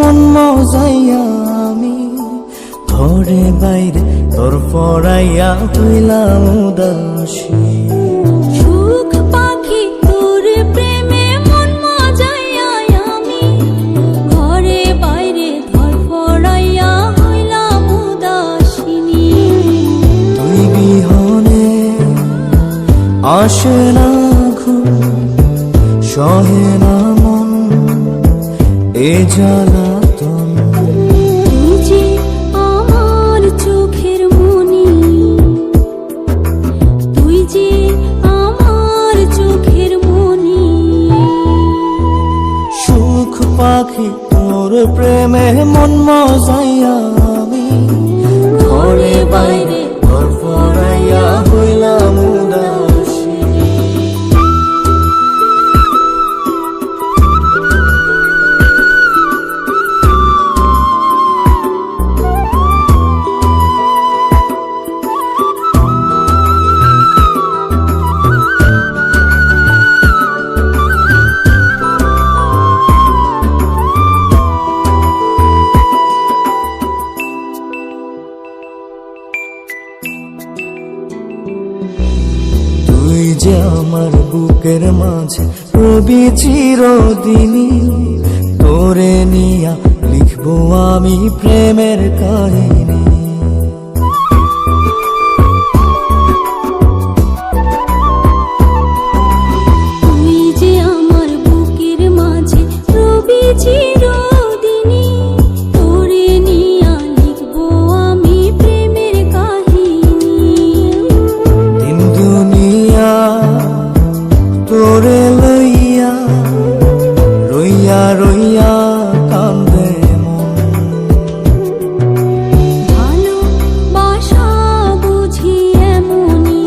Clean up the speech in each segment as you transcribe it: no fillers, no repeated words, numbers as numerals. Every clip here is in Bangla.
মন মজাইয়া আমি ঘরে বাইরে তোর পড়াইয়া হইলাম উদাসী। সুখ পাখি তোর প্রেমে মন মজাইয়া আমি ঘরে বাইরে ধর পড়াইয়া হইলাম উদাসিনী। তুই বিহনে আসে না ঘুম, সহে না মন এ জ্বালাতন। তুই যে আমার চোখের মনি, তুই যে আমার চোখের মনি। সুখ পাখি তোর প্রেমে মন মজাইয়া আমি ঘরে বাইরে ঘর পড়াইয়া হইলাম উদাসী। তুই যে আমার বুকের মাঝে রবি চিরদিনই, তোরে নিয়া লিখবো আমি প্রেমের কাহিনী। তুই যে আমার বুকের মাঝে রবি চিরদিনই, তোরে নিয়া লিখবো আমি প্রেমের কাহিনী। দিন দুনিয়া তোরে লইয়া রইয়া রইয়া কান্দে মন। ভালোবাসা বুঝি এমনি,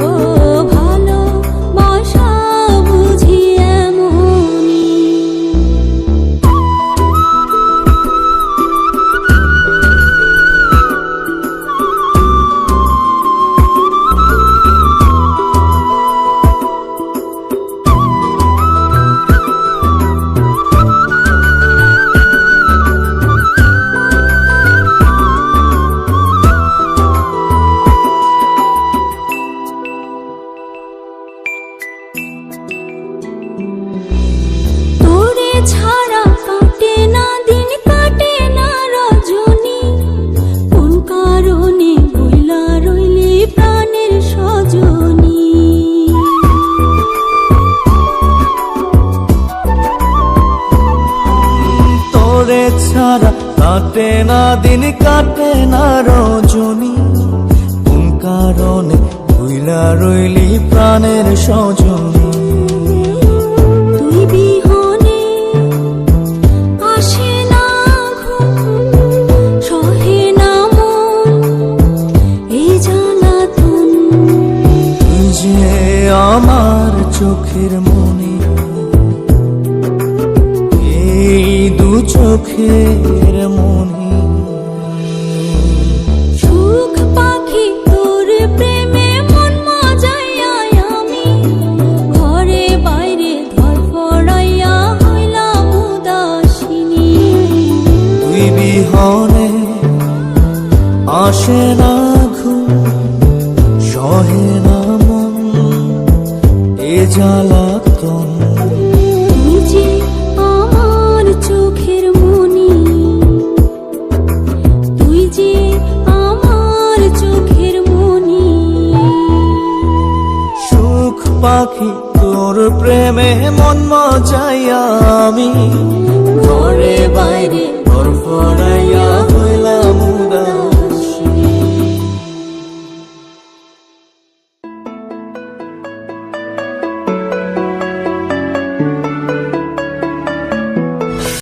ও ভালোবাসা বুঝি এমনি। তোরে ছাড়া কাটে না দিন, কাটে না রজনী। কোন কারণে বইলা রইলি প্রাণের সজনী। তোরে ছাড়া কাটে না দিন, কাটে না রজনী। কোন কারণে ভুইলা রইলি প্রাণের সজনী। তুই বিহনে আসে না ঘুম, সহে না মন এই জ্বালাতন। তুই যে আমার চোখের মনি, এই দু চোখের মনি। সুখ পাখি তোর প্রেমে মন মজাইয়া আমি ঘরে বাইরে ধর পড়াইয়া হইলাম উদাসিনী। তুই বিহনে আসে না ঘুম, সহে না মন এ জ্বালাতন। তুই যে আমার চোখের মনি, তুই যে আমার চোখের মনি। সুখ পাখি তোর প্রেমে মন মজাইয়া আমি